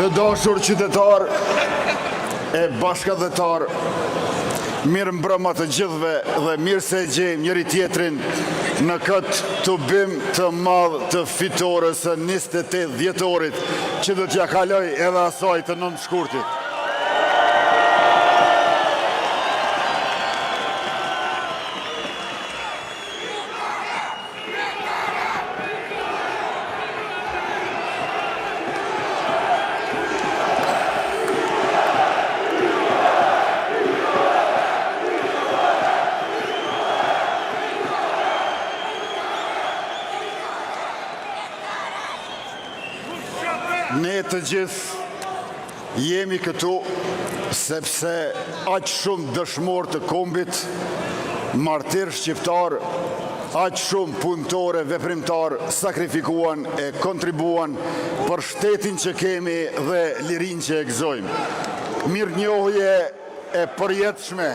Të dashur qytetar e bashkëdhetar, mirë mbrëma të gjithëve dhe mirë se gjejmë njëri tjetrin në këtë tubim të madh të fitores së 28 dhjetorit që do t'ja kaloj edhe asaj të 9 shkurtit. Ne të gjithë jemi këtu sepse aq shumë dëshmor të kombit, martir shqiptar, aq shumë punëtore, veprimtar sakrifikuan e kontribuan për shtetin që kemi dhe lirin që e gëzojmë. Mirënjohje e përjetshme.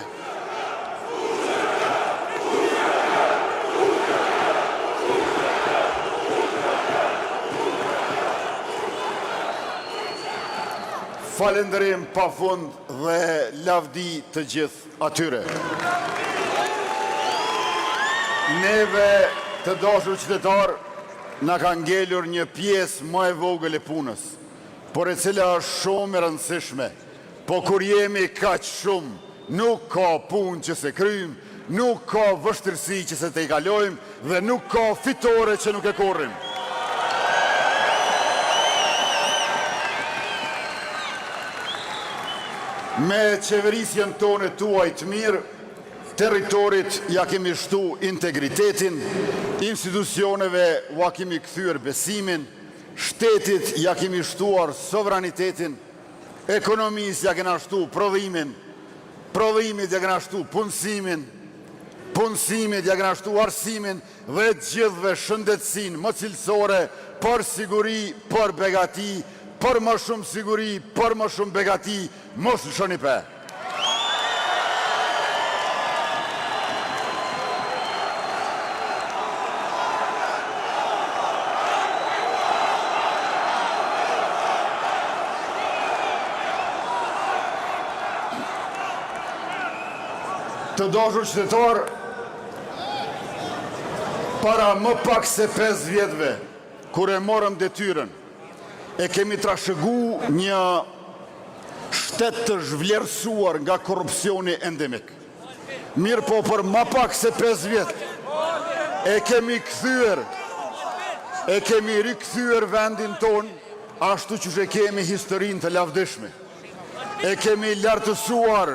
Falënderim pafund dhe lavdi të gjithë atyre. Neve të dashur qytetar na ka ngelur një pjesë më e vogël e punës, por e cila është shumë e rëndësishme. Po kur jemi kaq shumë, nuk ka punë që se kryjmë, nuk ka vështirësi që se te i kalojmë dhe nuk ka fitore që nuk e korrim. Me qeverisjen tonë tuaj të mirë, territorit ja kemi shtu integritetin, institucioneve ja kemi kthyer besimin, shtetit ja kemi shtuar sovranitetin, ekonomisë ja kena shtu prodhimin, prodhimit ja kena shtu punësimin, punësimit ja kena shtu arsimin dhe gjithve shëndetësin më cilësore për siguri, për begati, për më shumë siguri, për më shumë begati, mos lëshoni pe. Të dashur qytetar, para më pak se 5 vjetëve, kur e morëm detyrën, e kemi trashëgu një shtet të zhvlerësuar nga korrupsioni endemik. Mirë po për më pak se 5 vjetë, e kemi rikthyer vendin ton, ashtu që kemi historinë të lavdishme. E kemi lartësuar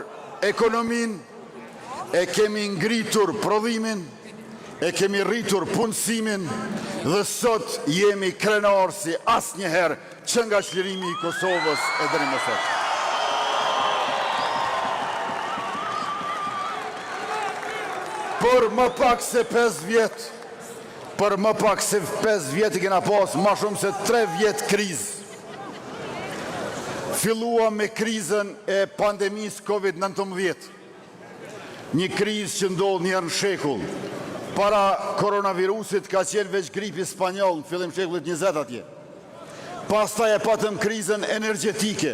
ekonomin, e kemi ngritur prodhimin, e kemi rritur punësimin dhe sot jemi krenar si asnjëherë që nga çlirimi i Kosovës e deri më sot. Për më pak se 5 vjet, i kena pas më shumë se 3 vjet krizë. Filluam me krizën e pandemisë Covid-19, një krizë që ndodh një herë në shekull. Para koronavirusit ka qenë veç gripi spanjoll në fillim shekullit 20 atje. Pastaj e patëm krizën energjetike,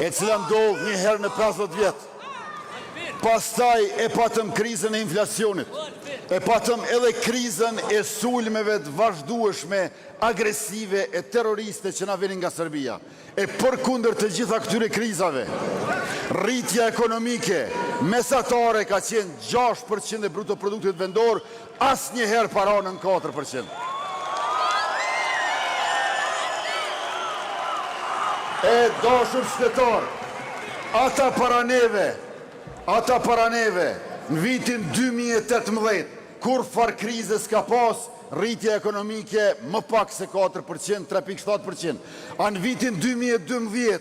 e cila ndodh një herë në 50 vjet. Pastaj e patëm krizën e inflacionit. E patëm edhe krizën e sulmeve të vazhdueshme, agresive e terroriste që na vinin nga Serbia. E përkundër të gjitha këtyre krizave, rritja ekonomike mesatare ka qenë 6% e bruto produktit vendor, asnjëherë para në 4%. E dashur qytetar, ata para neve, në vitin 2018, kur far krizës ka pas, rritja ekonomike më pak se 4%, 3.7%. Në vitin 2012,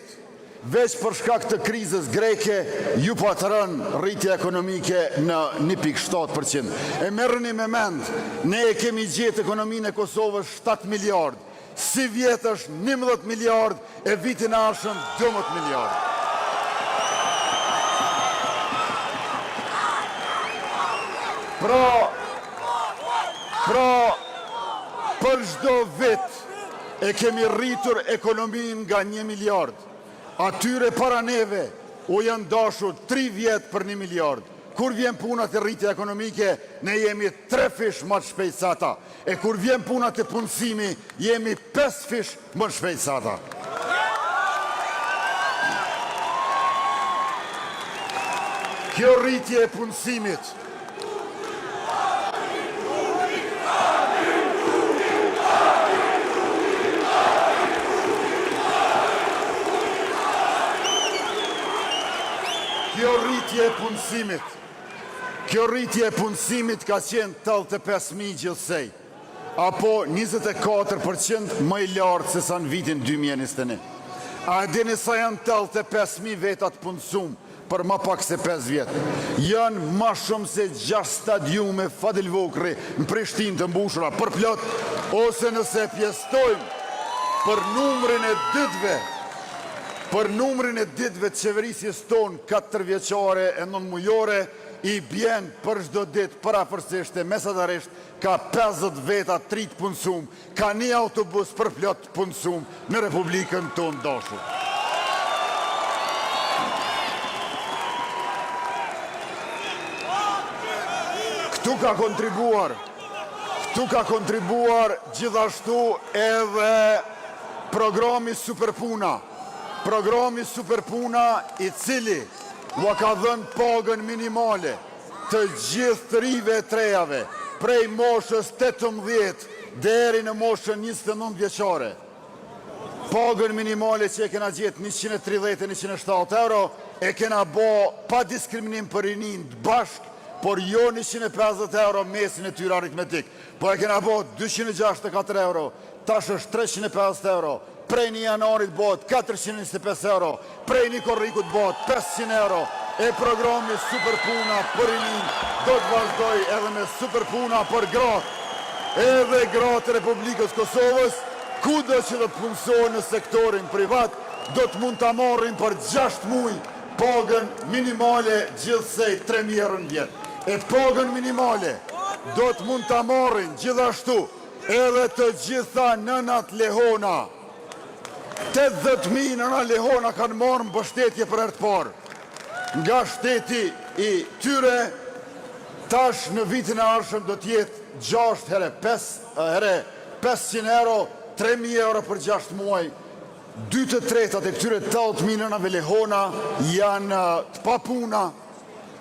veç për shkak të krizës greke, ju pa të rënë rritja ekonomike në 1.7%. E merrni me mend, ne e kemi gjetë ekonominë e Kosovës 7 miliard, si vjetë është 11 miliard, e vitin arshëm 12 miliard. Pra, për çdo vit e kemi rritur ekonomin nga 1 miliard. Atyre para neve u janë dashur 3 vjetë për 1 miliard. Kur vjen puna të rritje ekonomike, ne jemi 3 fish më të shpejt sa ata. E kur vjen puna të punësimi, jemi 5 fish më të shpejt sa ata. Kjo rritje e punësimit Kjo rritje e punësimit ka qenë 85.000 gjithsej, apo 24% më i lartë se sa në vitin 2021. A dini sa janë 85.000 vetat punësum për më pak se 5 vjetë? Janë ma shumë se 6 stadiume Fadil Vokri në Prishtinë të mbushura për plot, ose nëse pjestojmë për numrin e ditëve, të qeverisjes tonë 4 vjeqare e 9 mujore, i bjen për çdo ditë parafërsisht e mesatarisht ka 50 veta trit punësum, ka 1 autobus për plot punësum në Republikën tonë dashur. Këtu ka kontribuar gjithashtu edhe programi Superpuna. Programi Superpuna i cili ua ka dhënë pagën minimale të gjithë të rive e trejave, prej moshës 18 deri në moshën 29 vjeqare. Pagën minimale që e kena gjithë 130-170 euro, e kena bo pa diskriminim për rinin të bashk, por jo 150 euro mesin e tyra aritmetik, po e kena bo 264 euro, tash është 350 euro, prej 1 janarit bot 425 euro, prej 1 korrikut bot 500 euro, e programi Superpuna për rinin do të vazhdoj edhe me Superpuna për gratë, edhe gratë Republikës Kosovës, kudo që do të punësojnë në sektorin privat, do të mund të marrin për 6 muj pagën minimale gjithsej 3.000 euro në vjetë. E pagën minimale do të mund të marrin gjithashtu edhe të gjitha nënat lehona. 80.000 nëna lehona kanë marrë mbështetje për herë të parë nga shteti i tyre. Tash në vitin e ardhshëm do t'jetë 6 herë 500 euro, 3.000 euro për 6 muaj. 2/3 e këtyre 80.000 nënave lehona janë të papuna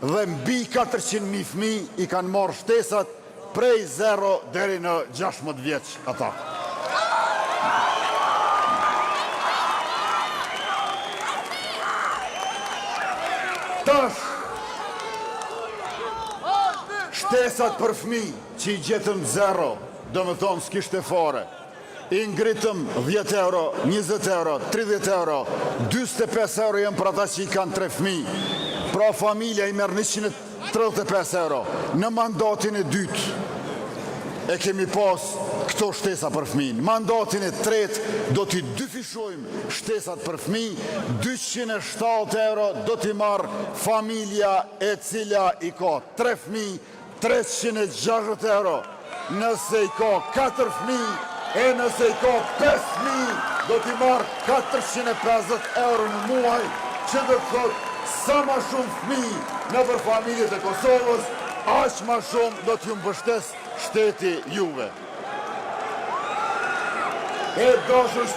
dhe mbi 400.000 fëmijë i kanë marrë shtesat prej 0 deri në 16 vjeç ata. Tash, shtesat për fëmijë që i gjetëm 0, do më thonë s'kishte fare, i ngritëm 10 euro, 20 euro, 30 euro, 25 euro jenë për ata që i kanë 3 fëmijë. Pra familja i merë 135 euro. Në mandatin e dytë e kemi pas këto shtesa për fëmijë. Mandatin e tretë do t'i dyfishojmë shtesat për fëmijë. 207 euro do t'i marrë familja e cila i ka 3 fëmijë, 360 euro. Nëse i ka 4 fëmijë, e nëse i ka 5 fëmijë, do t'i marrë 450 euro në muaj, që do të thotë sa ma shumë fëmijë në për familjet e Kosovës, aq ma shumë do t'ju mbështes shteti juve. E dashur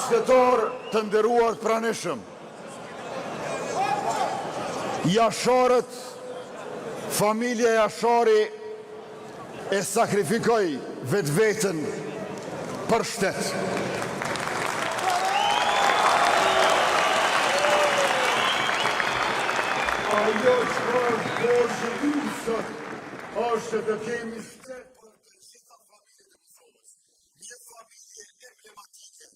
shtetar të nderuar pranishëm, jasharët, familja Jashari e sakrifikoj vetë vetën për shtetë. Ajo që është boshë sot, është të kemi shtetë për të gjitha familjet e Kosovës. Një familje emblematike,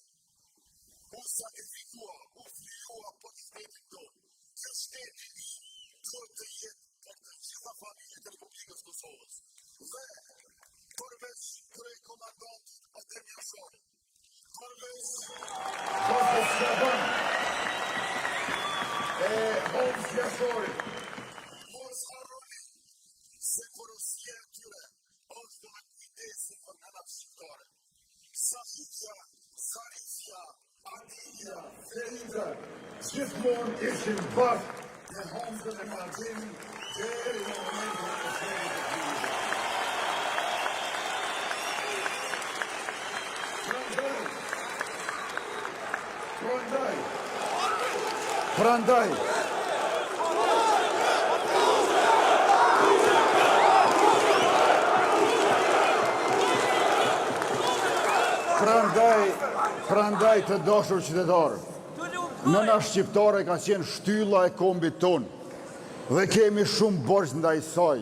u sakrifikua, u flijua për shtetin tonë. Që shtetin do të jetë për të gjitha familjet e Republikës Kosovës. Dhe përveç krye komandantit Adem Jashari, përveç Homs Jashari, mos harroni se porosia e tyre është me kujdesin për nënat shqiptare. Gjithmonë ishin bashkë në Hamzën e Margjin deri në momentin e shërimit të kryesit. Prandaj, të dashur qytetarë, nëna shqiptare ka qenë shtylla e kombit ton dhe kemi shumë borxh ndaj saj.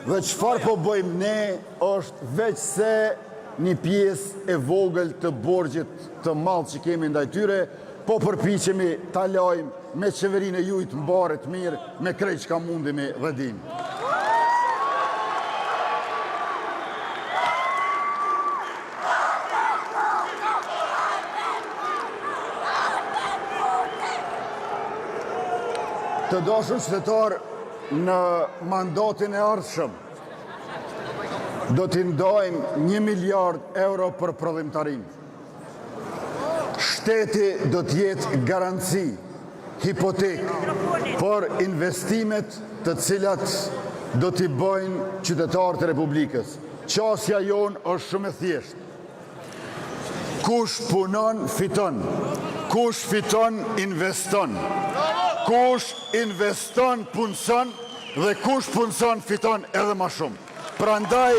Dhe çfarë po bëjmë ne është veç se një pjesë e vogël të borxhit të madh që kemi ndaj tyre, po përpiqemi ta lajmë me qeverinë e juaj të mbarë të mirë, me krejt çka mundemi dhe dim. Të dashur qytetar, në mandatin e ardhshëm do t'i ndajmë 1 miliard euro për prodhimtarin. Shteti do t'jetë garanci, hipotek për investimet të cilat do t'i bëjnë qytetarët e Republikës. Qasja jonë është shumë e thjeshtë. Kush punon, fiton. Kush fiton, investon. Kush investon, punëson, dhe kush punëson, fiton edhe ma shumë. Prandaj,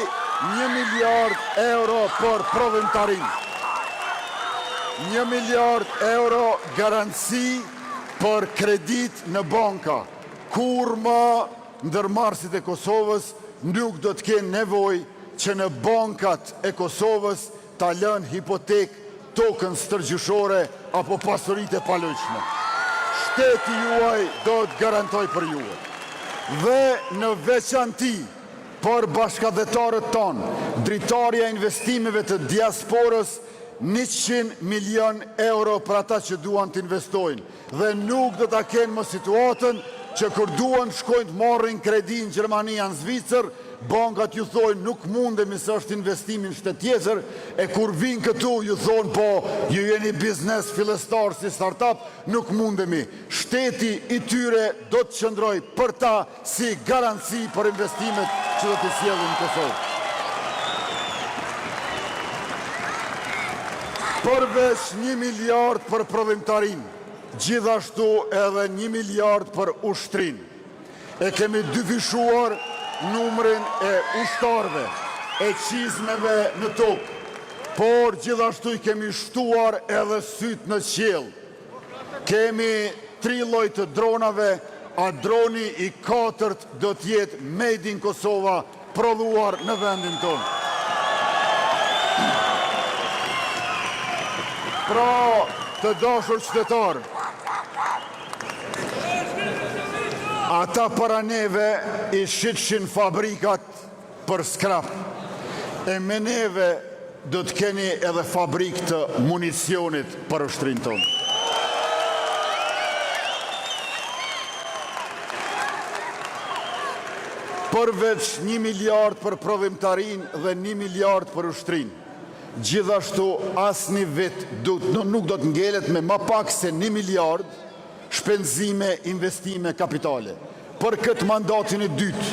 1 miliard euro për prodhimtarin. 1 miliard euro garanci për kredit në banka. Kur më ndërmarrësit e Kosovës nuk do të kenë nevojë që në bankat e Kosovës ta lënë hipotek tokën stërgjyshore apo pasuritë e palojshme. Shteti juaj do të garantoj për juaj. Dhe në veçanti për bashkëdhetarët tonë, dritarja e investimeve të diasporës 100 milion euro për ata që duan të investojnë. Dhe nuk do ta kenë më situatën që kur duan shkojnë të marrin kredi në Gjermani, në Zvicër, bankat ju thojnë nuk mundemi se është investimin shtet tjetër, e kur vinë këtu ju thonë po, ju jeni biznes fillestar si startup, nuk mundemi. Shteti i tyre do të qëndroj për ta si garanci për investimet që do të sjellin në Kosovë. Përveç 1 miliard për prodhimtarin, gjithashtu edhe 1 miliard për ushtrin. E kemi dyfishuar numrin e ushtarve, e qizmeve në tokë, por gjithashtu i kemi shtuar edhe sytë në qiell. Kemi 3 lloj të dronave, a droni i 4 do t'jetë made in Kosova, prodhuar në vendin tonë. Pra, të dashur qytetarë, ata para neve i shitshin fabrikat për skrap. E me neve do të keni edhe fabrik të municionit për ushtrin tonë. Përveç 1 miliard për prodhimtarin dhe 1 miliard për ushtrin, gjithashtu asnjë vit nuk do të ngelet me më pak se 1 miliard shpenzime, investime kapitale. Për këtë mandatin e dytë,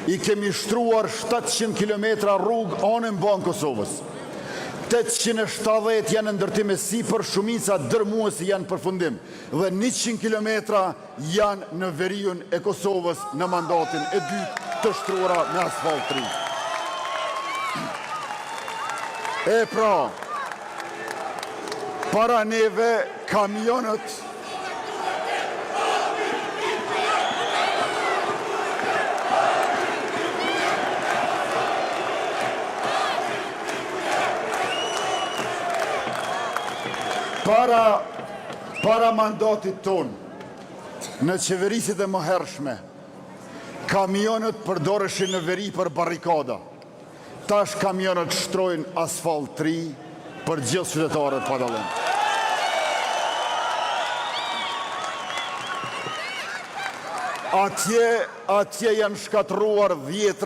i kemi shtruar 700 km rrugë anën banë Kosovës. 870 janë ndërtim e sipër, shumica dërmuesi janë përfundim. Dhe 100 km janë në veriun e Kosovës në mandatin e dytë të shtruara me asfalt të ri. E pra, para neve kamionët para mandatit ton, në qeverisit e mëhershme, kamionët përdoreshin në veri për barrikada. Tash kamionët shtrojnë asfalt të ri për gjithë qytetarët pa dallim. Atje janë shkatruar 10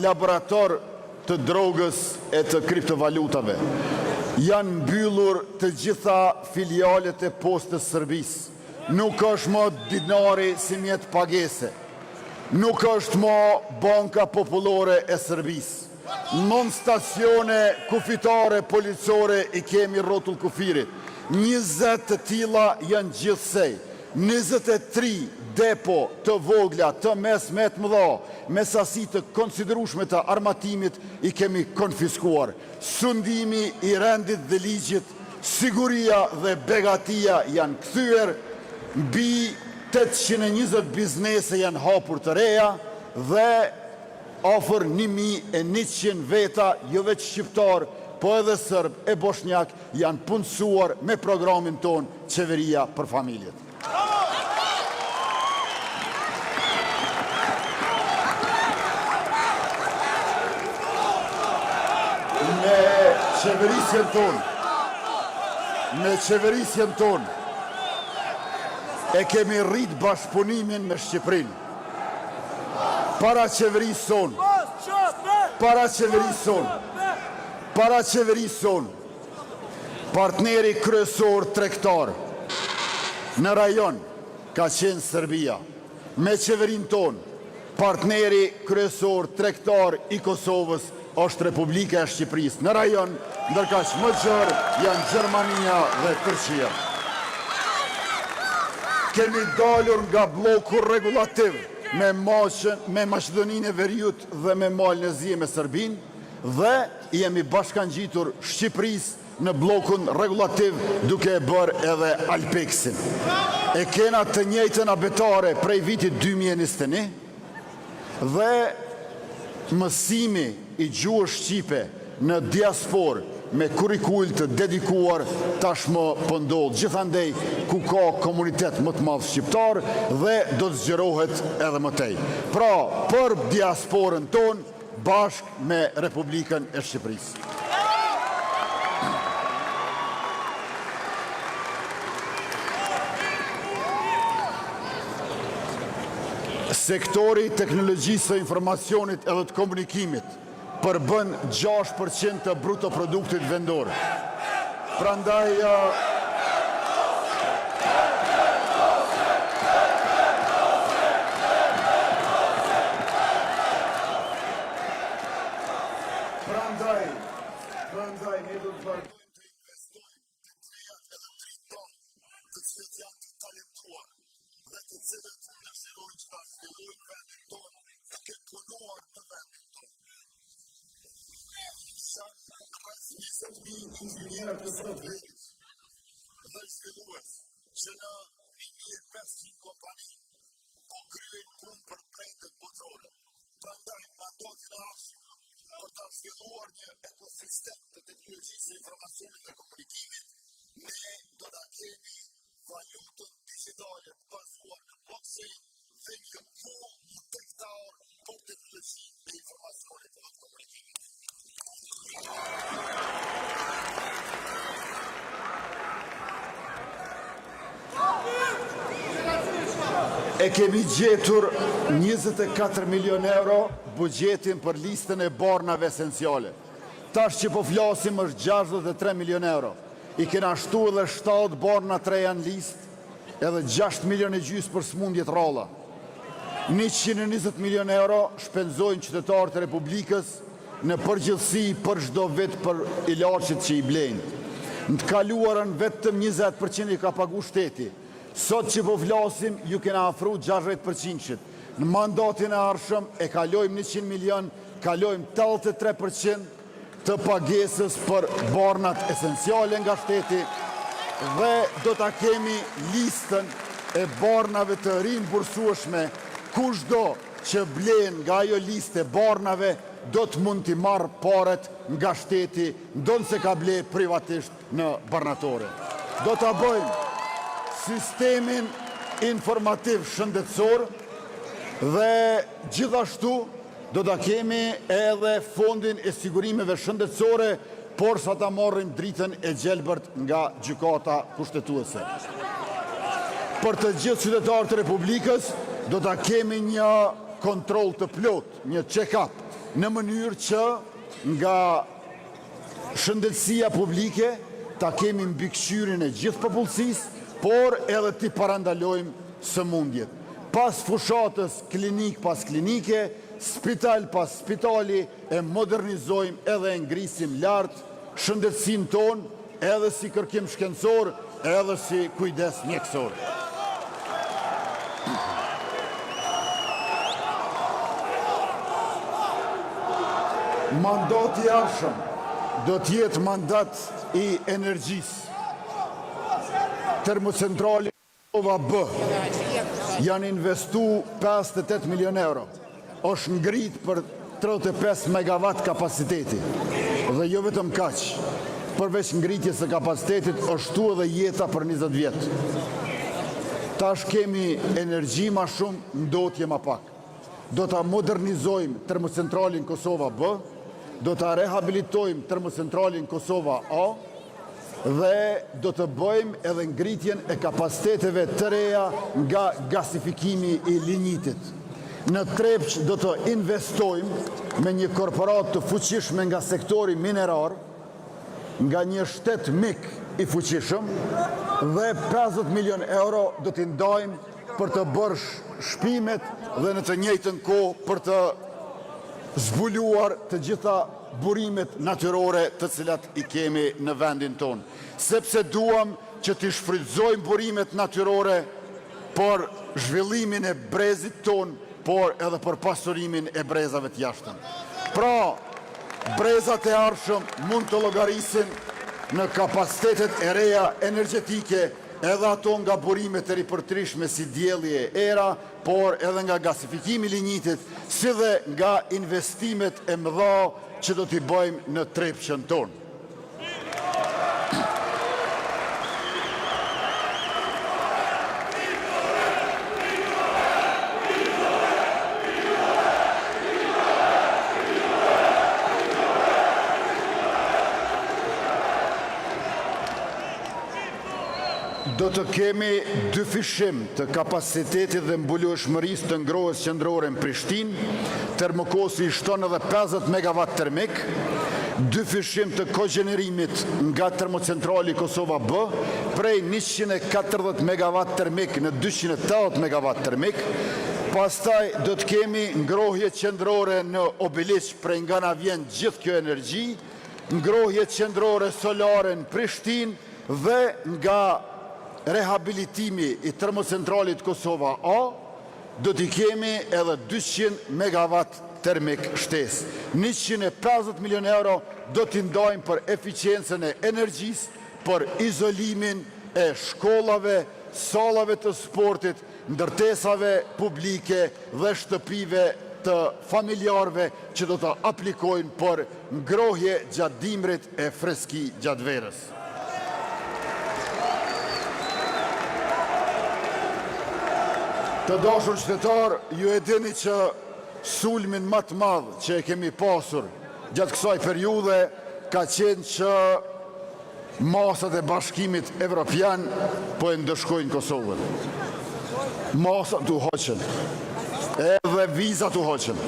laborator të drogës e të kriptovalutave. Janë mbyllur të gjitha filialet e postës Serbisë. Nuk është më dinari si mjet pagese. Nuk është më Banka Popullore e Serbisë. Non stacione kufitare policore i kemi rrotull kufirit. 20 të tilla janë gjithsej. 23 depo të vogla, të mesme të mëdha, me sasi të konsiderueshme të armatimit i kemi konfiskuar. Sundimi i rendit dhe ligjit, siguria dhe begatia janë kthyer, mbi 820 biznese janë hapur të reja dhe afër 1100 veta, jo veç shqiptar, po edhe sërb e bosnjak janë punësuar me programin ton Qeveria për Familjet. Me qeverisjen ton e kemi rrit bashkëpunimin me Shqipërinë. Para qeverisë son, partneri kryesor tregtar në rajon ka qenë Serbia. Me qeverinë ton, partneri kryesor tregtar i Kosovës është Republika e Shqipërisë. Në rajon, ndërkaq më gjerë janë Gjermania dhe Turqia. Kemi dalur nga bloku regulativ me Maqedoninë e Veriut dhe me Malën e Zi me Serbinë dhe jemi bashkangjitur Shqipërisë në blokun regulativ duke e bërë edhe Alpeksin. E kena të njëjtën abetare prej vitit 2021 dhe mësimi i gjuhës shqipe në diasporë me kurikull të dedikuar tashmë po ndodh gjithandej ku ka komunitet më të madh shqiptar dhe do të zgjerohet edhe më tej. Pra, për diasporën ton bashkë me Republikën e Shqipërisë. Sektori teknologjisë së informacionit edhe të komunikimit përbën 6% të bruto produktit vendor. Prandaj ne do të vazhdojmë të investojmë të krejat edhe drejton të cilët janë të talentuar dhe të cilët dëshirojnë që ta zhvillojnë vendin tonë dhe ke punuar në vendin tonë. Janë rreth 20.000 inxhinierë të zhvillimit dhe zhvillues që në 1500 kompani po kryejnë punë për brendet botërore. Prandaj mandati në ardhshëm për ta zhvilluar një ekosistem të teknologjisë së informacionit dhe komunikimit, ne do ta kemi valutën digjitale të bazuar në blockchain dhe një pool tregtar për teknologjinë dhe informacionit dhe komunikimit. E kemi gjetur 24 milion euro buxhetin për listën e bornave esenciale. Tash që po flasim është 63 milion euro. I kena shtu edhe 7 borna të reja në listë, edhe 6 milion e gjysmë për smundjet ralla. 120 milion euro shpenzojnë qytetarët e Republikës në përgjithësi për çdo vit për ilaçet që i blejnë. Në të kaluarën vetëm 20% i ka pagu shteti. Sot që po flasim, ju kena afru 60%. Në mandatin e ardhshëm e kalojmë 100 milion, kalojmë 83% të pagesës për bornat esenciale nga shteti dhe do ta kemi listën e bornave të rimbursueshme. Kushdo që blen nga ajo listë e bornave do të mund t'i marrë paret nga shteti, ndonë se ka ble privatisht në barnatore. Do t'a bëjmë sistemin informativ shëndetësor dhe gjithashtu do t'a kemi edhe fondin e sigurimeve shëndetësore, por sa ta marrim dritën e gjelbërt nga gjykata kushtetuese. Për të gjithë qytetarët e Republikës do t'a kemi një kontroll të plot, një check-up, në mënyrë që nga shëndetësia publike ta kemi mbikëqyrjen e gjithë popullsisë, por edhe ti parandalojmë sëmundjet. Pas fushatës klinik pas klinike, spital pas spitali, e modernizojmë edhe e ngrisim lartë shëndetësinë tonë, edhe si kërkim shkencor, edhe si kujdes mjekësor. Mandati i ardhshëm do t'jetë mandat i energjisë. Termocentrali Kosova B janë investu 58 milion euro. Është ngrit për 35 megawatt kapaciteti. Dhe jo vetëm kaq. Përveç ngritjes së kapacitetit, është tu edhe jeta për 20 vjet. Tash kemi energji ma shumë, ndotje ma pak. Do ta modernizojmë termocentralin Kosova B, do ta rehabilitojmë termocentralin Kosova A, dhe do të bëjmë edhe ngritjen e kapaciteteve të reja nga gasifikimi i linjitit. Në Trepç do të investojmë me një korporat të fuqishme nga sektori minerar, nga një shtet mik i fuqishëm, dhe 50 milion euro do t'i ndajmë për të bërë shpimet dhe në të njëjtën kohë për të zbuluar të gjitha burimet natyrore të cilat i kemi në vendin tonë. Sepse duam që t'i shfrytëzojmë burimet natyrore për zhvillimin e brezit tonë, por edhe për pasurimin e brezave të jashtëm. Pra, brezat e ardhshëm mund të llogarisin në kapacitetet e reja energjetike, edhe ato nga burimet e ripërtrishme si dielli e era, por edhe nga gasifikimi i linjitit, si dhe nga investimet e mëdha që do t'i bëjmë në Trepçën tonë. Do të kemi dyfishim të kapacitetit dhe mbulueshmërisë të ngrohjes qendrore në Prishtinë, termokosi i shton edhe 50 megawatt termik, dyfishim të kogjenerimit nga termocentrali Kosova B, prej 140 megawatt termik në 280 megawatt termik, pastaj do të kemi ngrohje qendrore në Obelisk, prej nga na vjen gjithë kjo energji, ngrohje qendrore solare në Prishtinë dhe nga rehabilitimi i termocentralit Kosova A, do t'i kemi edhe 200 megawatt termik shtesë. 150 milion euro do t'i ndajmë për eficiencën e energjisë, për izolimin e shkollave, sallave të sportit, ndërtesave publike dhe shtëpive të familjarve që do të aplikojnë për ngrohje gjatë dimrit e freski gjatë verës. Të dashur qytetar, ju e dini që sulmin më të madh që e kemi pasur gjatë kësaj periudhe ka qenë që masat e Bashkimit Evropian po e ndëshkojnë Kosovën. Masat u hoqën, edhe vizat u hoqën.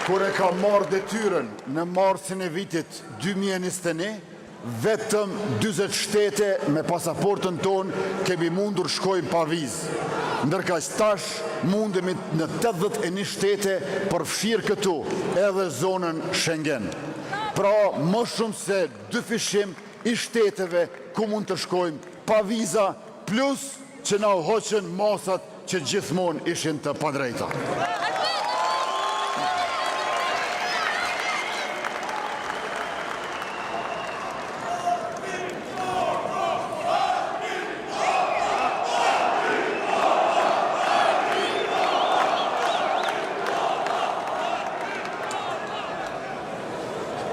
Kur e ka marrë detyrën në marsin e vitit 2021, vetëm 40 shtete me pasaportën tonë kemi mundur shkojmë pa vizë. Ndërka që tash mundemi në 81 shtete përfshirë këtu edhe zonën Schengen. Pra më shumë se dyfishim i shteteve ku mund të shkojmë pa viza, plus që na u hoqën masat që gjithmonë ishin të padrejta.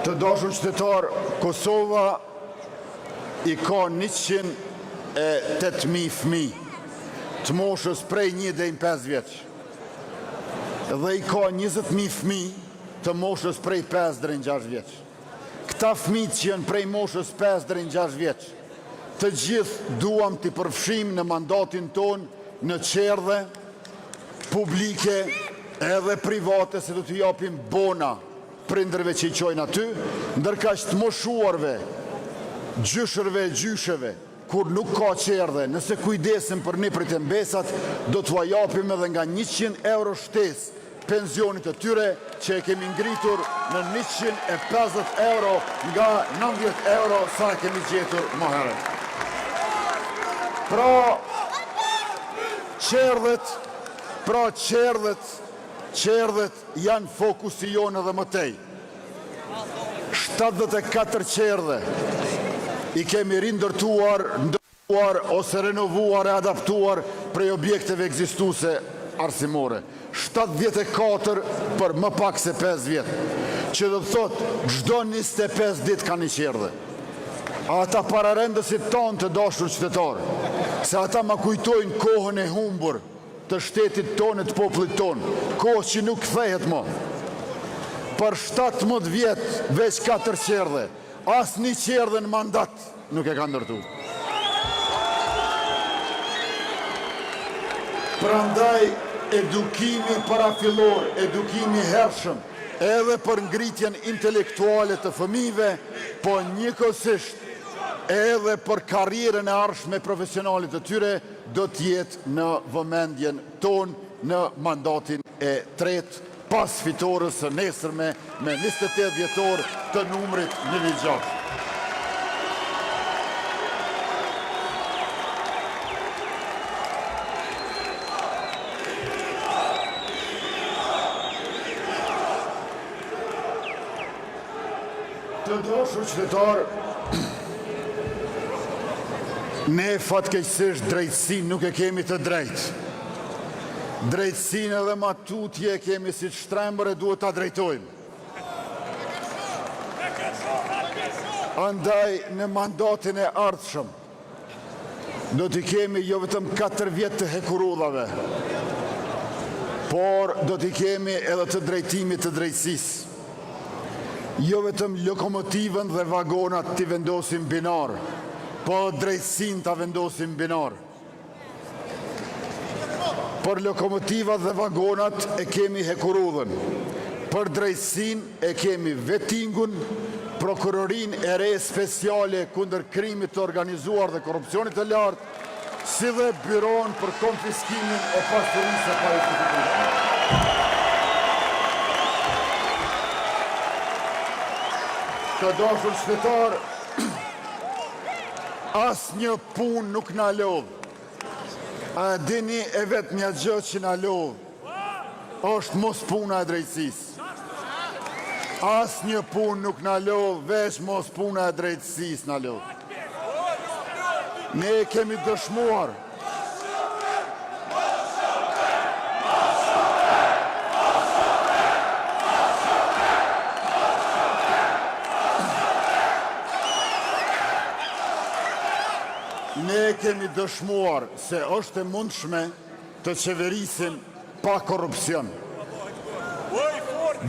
Të dashur qytetar, Kosova i ka 108.000 fëmijë të moshës prej 1 deri në 5 vjeç. Dhe i ka 20.000 fëmijë të moshës prej 5 deri në 6 vjeç. Këta fëmijë që janë prej moshës 5 deri në 6 vjeç, të gjithë duam t'i përfshijmë në mandatin ton në çerdhe publike edhe private se do t'u japim bona prindërve që i qojnë aty, ndërka që të moshuarve, gjyshërve, gjysheve, kur nuk ka qerdhe, nëse kujdesim për një prit e mbesat, do t'u japim edhe nga 100 euro shtes pensionit të tyre, që e kemi ngritur në 150 euro nga 90 euro sa e kemi gjetur më herët. Pra qerdhet janë fokusi jonë edhe mëtej. 74 qerdhe i kemi rindërtuar, ndërtuar ose renovuar e adaptuar prej objekteve ekzistuse arsimore. 74 për më pak se 5 vjetë, që do të thotë çdo 25 ditë ka një qerdhe. Ata pararendësit tonë të dashur qytetarë, se ata ma kujtojnë kohën e humbur të shtetit tonë e të popullit tonë, kohë që nuk kthehet më. Për 17 vjetë veç 4 qerdhe, as një qerdhe në mandat nuk e ka ndërtu. Prandaj edukimi parafillor, edukimi hershëm, edhe për ngritjen intelektuale të fëmijëve, po njëkohësisht edhe për karrierën e ardhshme profesionalit të tyre, do t'jetë në vëmendjen tonë në mandatin e tretë, pas fitores së nesërme me 28 vjetor të numrit 116. Të dashur qytetar, ne fatkeqësisht drejtësinë nuk e kemi të drejtë. Drejtësinë edhe matutje kemi si shtrembër e duhet ta drejtojmë. Andaj në mandatin e ardhshëm do t'i kemi jo vetëm 4 vjetë të hekurudhave, por do t'i kemi edhe të drejtimit të drejtësisë. Jo vetëm lokomotivën dhe vagonat t'i vendosim binar, po drejtësin t'a vendosim binar. Për lokomotivat dhe vagonat e kemi hekurudhën, për drejtësin e kemi vetingun, prokurorin e re speciale kundër krimit të organizuar dhe korupcionit të lartë, si dhe byron për konfiskimin e pasurisë e parifikimit. Të dashur qytetar, asë një pun nuk na lodhë. A dini e vetë një gjë që na lodhë, është mos puna e drejtësisë. Asë një pun nuk na lodhë, veç mos puna e drejtësisë na lodhë. Ne kemi dëshmuar. Ne kemi dëshmuar se është e mundshme të qeverisim pa korupcion.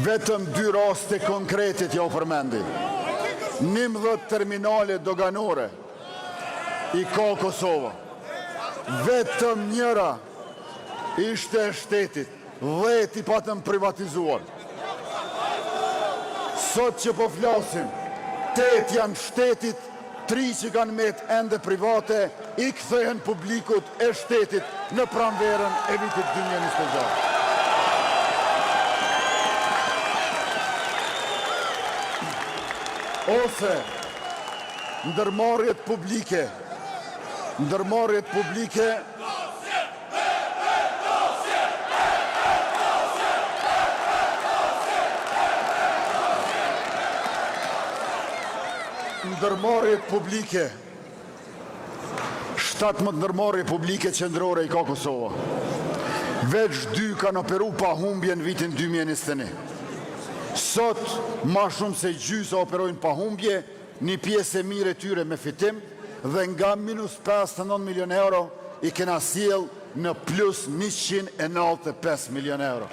Vetëm 2 raste konkrete t'ja u përmendi. 11 terminale doganore i ka Kosova. Vetëm njëra ishte e shtetit, 10 i patëm privatizuar. Sot që po flasim, 8 janë shtetit, 3 që kanë met ende private, i kthehen publikut e shtetit në pranverën e vitit 2026. Ose ndërmarrjet publike, ndërmarrjet publike, 17 ndërmarrje publike qendrore i ka Kosova. Veç 2 kanë operu pa humbje në vitin 2021. Sot, ma shumë se gjysa operojnë pa humbje, një pjesë e mire tyre me fitim, dhe nga minus 59 milion euro i kena sjell në plus 195 milion euro.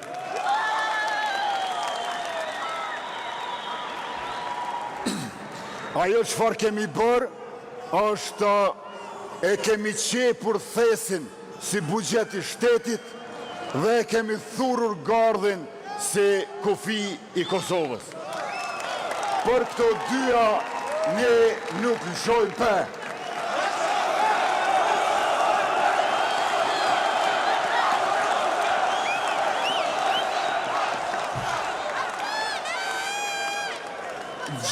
Ajo çfarë kemi bërë, është e kemi qepur thesin si buxheti shtetit dhe kemi thurur gardhin si kufi i Kosovës. Për këto dyja ne nuk lëshojmë pe.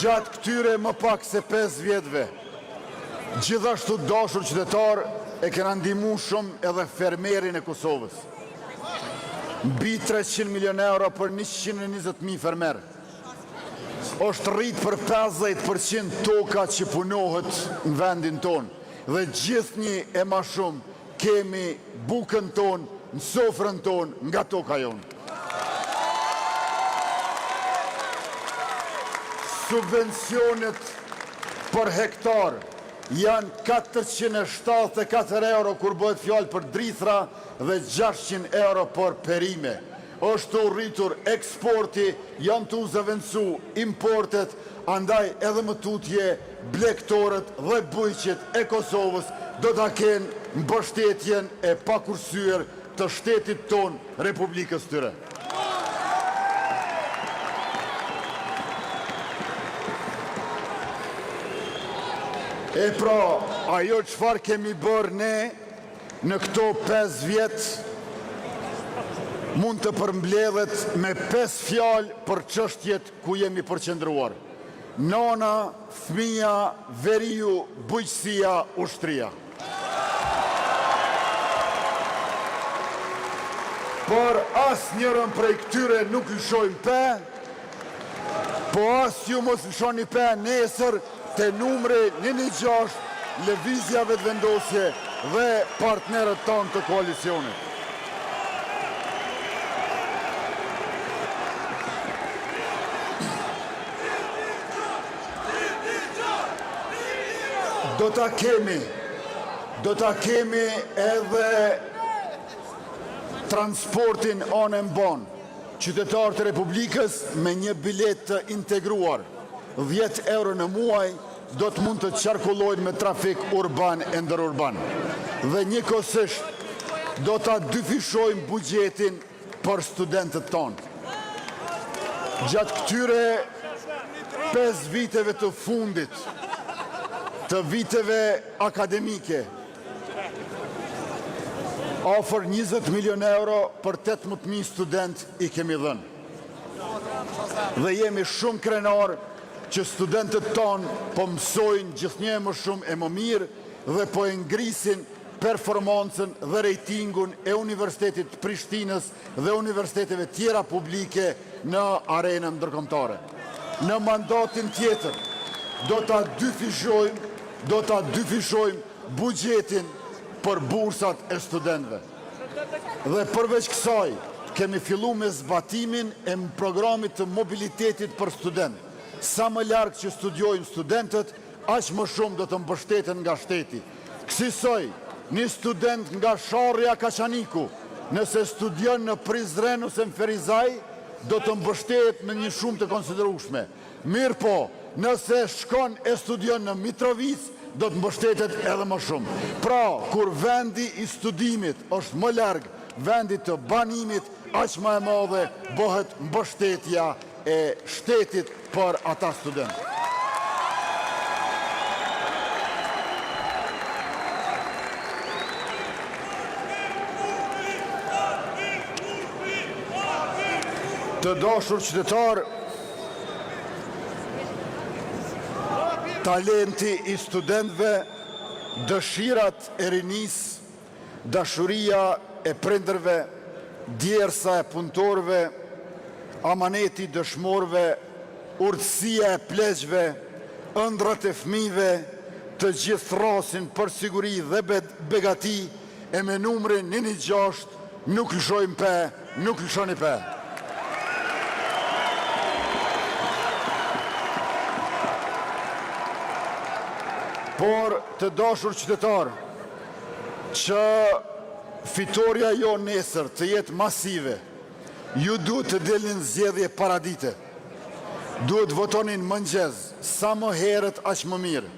Gjatë këtyre më pak se 5 vjetëve, gjithashtu dashur qytetar e kena ndihmu shumë edhe fermerin e Kosovës. Mbi 300 milion euro për 120.000 fermer. Është rritë për 50% toka që punohet në vendin tonë dhe gjithnjë e ma shumë kemi bukën tonë, në sofrën tonë nga toka jonë. Subvencionet për hektar janë 474 euro kur bëhet fjalë për drithra dhe 600 euro për perime. Është u rritur eksporti, janë të zëvendësu importet, andaj edhe më tutje blektorët dhe bujqet e Kosovës do ta kenë mbështetjen e pakursyer të shtetit ton, Republikës tyre. E pra, ajo çfarë kemi bërë ne në këto 5 vjet mund të përmbledhet me 5 fjalë për çështjet ku jemi përqendruar. Nona, fëmia, veriu, bujqësia, ushtria. Por asnjërin prej këtyre nuk lëshojmë pe, po as ju mos lëshoni pe nesër te numri 116, lëvizja vetëvendosje dhe partnerët tonë të koalicionit. Do ta kemi edhe transportin on e mbon, qytetarët e Republikës me një bilet të integruar. 10 euro në muaj do të mund të qarkullojnë me trafik urban e ndërurban. Dhe njëkohësisht do ta dyfishojmë buxhetin për studentët tonë. Gjatë këtyre 5 viteve të fundit, të viteve akademike, afër 20 milion euro për 18.000 student i kemi dhënë. Dhe jemi shumë krenar që studentët tonë po mësojnë gjithnjë më shumë e më mirë dhe po e ngrisin performancën dhe rejtingun e Universitetit Prishtinës dhe universiteteve tjera publike në arenën ndërkombëtare. Në mandatin tjetër do ta dyfishojmë buxhetin për bursat e studentëve. Dhe përveç kësaj kemi filluar me zbatimin e programit të mobilitetit për studentë. Sa më larg që studiojnë studentët, aq më shumë do të mbështeten nga shteti. Kësaj, një student nga Sharrja Kaçaniku, nëse studion në Prizren ose në Ferizaj, do të mbështetet me një shumë të konsiderueshme. Mirë po, nëse shkon e studion në Mitrovic, do të mbështetet edhe më shumë. Pra, kur vendi i studimit është më larg vendit të banimit, aq më e madhe bëhet mbështetja e shtetit për ata studentë. Të dashur qytetar, talenti i studentëve, dëshirat e rinisë, dashuria e prindërve, djersa e punëtorëve, amaneti dëshmorëve, urtësia e pleqve, ëndrat e fëmijëve, të gjithë thrasin për siguri dhe begati, e me numrin 116, nuk lëshojmë pe, nuk lëshoni pe. Por të dashur qytetar, që fitoria jo nesër të jetë masive, ju duhet të delnin zgjedhje paradite. Duhet votonin mëngjes, sa më herët aq më mirë.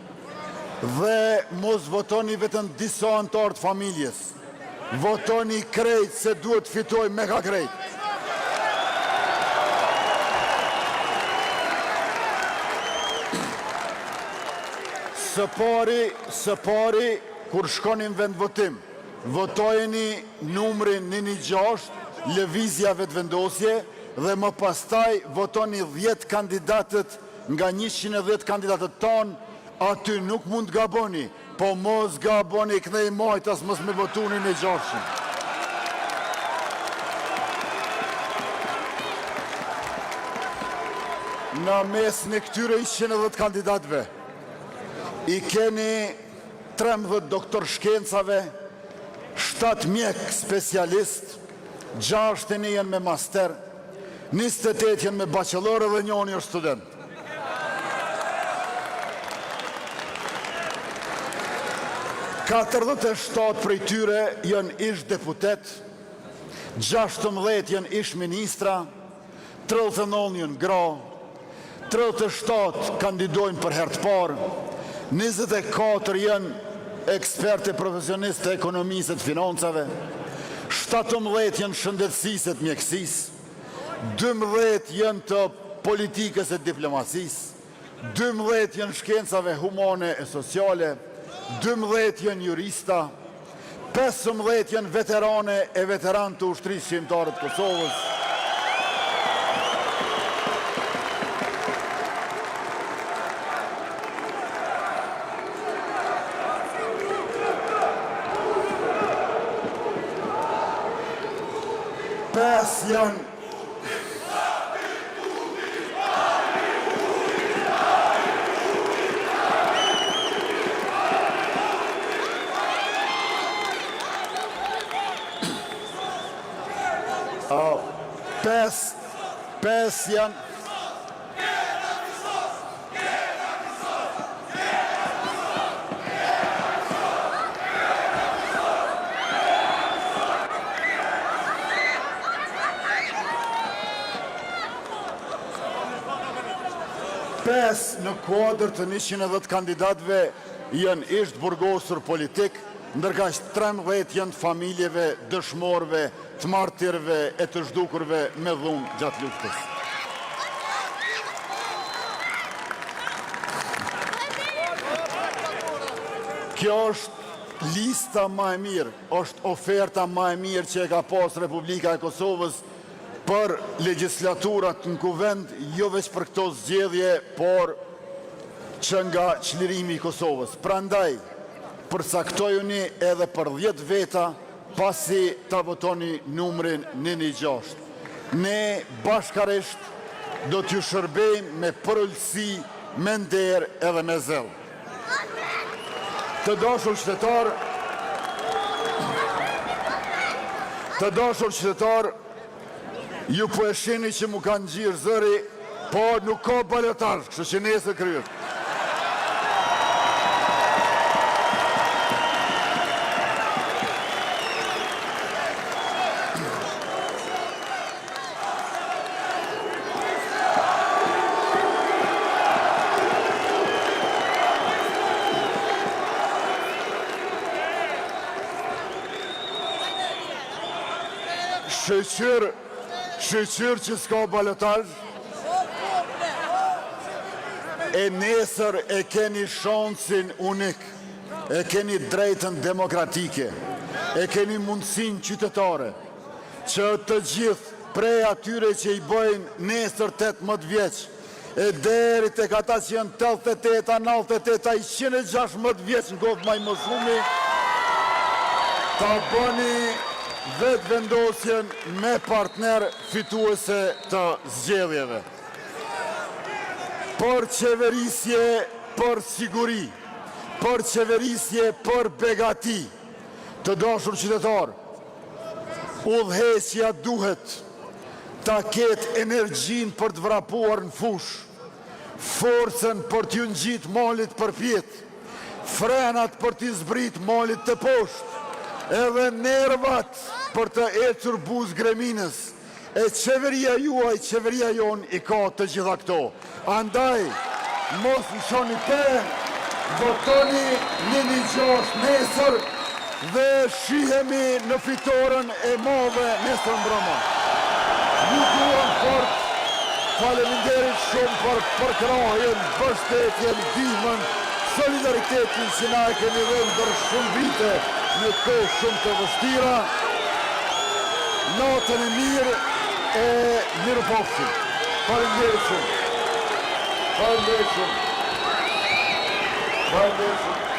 Dhe mos votoni vetëm disa anëtar të familjes. votoni krejt se duhet fitoj me ka krejt. Së pari, kur shkonin vend votim, votojeni numrin 116, lëvizja vetëvendosje, dhe më pastaj votoni 10 kandidatët nga 110 kandidatët tonë, aty nuk mund gaboni, po mos gaboni kënej majtas mos me votunin e gjashën. Në mes në këtyre 110 kandidatëve, i keni 13 doktor shkencave, 7 mjek specialist, 61 janë me master, 28 janë me bachelor dhe njoni është student. Katërdhjetë prej tyre janë ish deputet, 16 janë ish ministra, 39 janë gra, 37 kandidojnë për herë të parë, 24 janë eksperte profesionistë të ekonomisë e të financave, 17 janë shëndetësisë e të mjekësisë, 12 janë të politikës e diplomacisë, 12 janë shkencave humane e sociale, 12 janë jurista, 15 janë veterane e veteran të ushtrisë shqiptare të Kosovës, 5 janë në kuadër të 110 kandidatëve janë ishtë burgosur politik, ndërka 13 janë familjeve, dëshmorve, të martirve e të zhdukurve me dhunë gjatë luftës. Kjo është lista ma e mirë, është oferta ma e mirë që e ka pas Republika e Kosovës për legislaturat në kuvend, jo veç për këto zgjedhje, por që nga çlirimi i Kosovës. Prandaj, përcaktojuni edhe për 10 veta pasi ta votoni numrin 116. Ne bashkarisht do t'ju shërbejmë me përëllësi, me nder edhe me zell. Të dashur qytetar, ju po e shihni që mu kanë gjirë zëri, po nuk ka balotarë, kështu që nesër kryet. Shqyqyr që s'ka balotaj, e nesër e keni shansin unik, e keni drejtën demokratike, e keni mundësin qytetare, që të gjithë prej atyre që i bëjnë nesër 18 vjeq, e deri tek ata që janë 88, 98, 116 vjeq në govë maj mësumi, ta bëni vetë vendosjen me partner fituese të zgjedhjeve. Për qeverisje për siguri, për qeverisje për begati, të dashur qytetar, udhëheqja duhet ta ketë energjin për të vrapuar në fush, forcën për t'ju ngjit malit përpjet, frenat për t'i zbrit malit të poshtë, edhe nervat për të ecur buz greminës, e qeveria juaj, qeveria jon i ka të gjitha këto. Andaj, mos në shoni te, votoni 116 nesër, dhe shihemi në fitoren e madhe nesër mbrëma. Ju duan fort, faleminderit shumë për përkrahjen, mbështetjen, ndihmën, solidaritetin që na e keni dhënë ndër shumë vite në kohë shumë të vështira. Natën e mirë e mirëpafshim. Faleminderit shumë. Faleminderit shumë. Faleminderit shumë.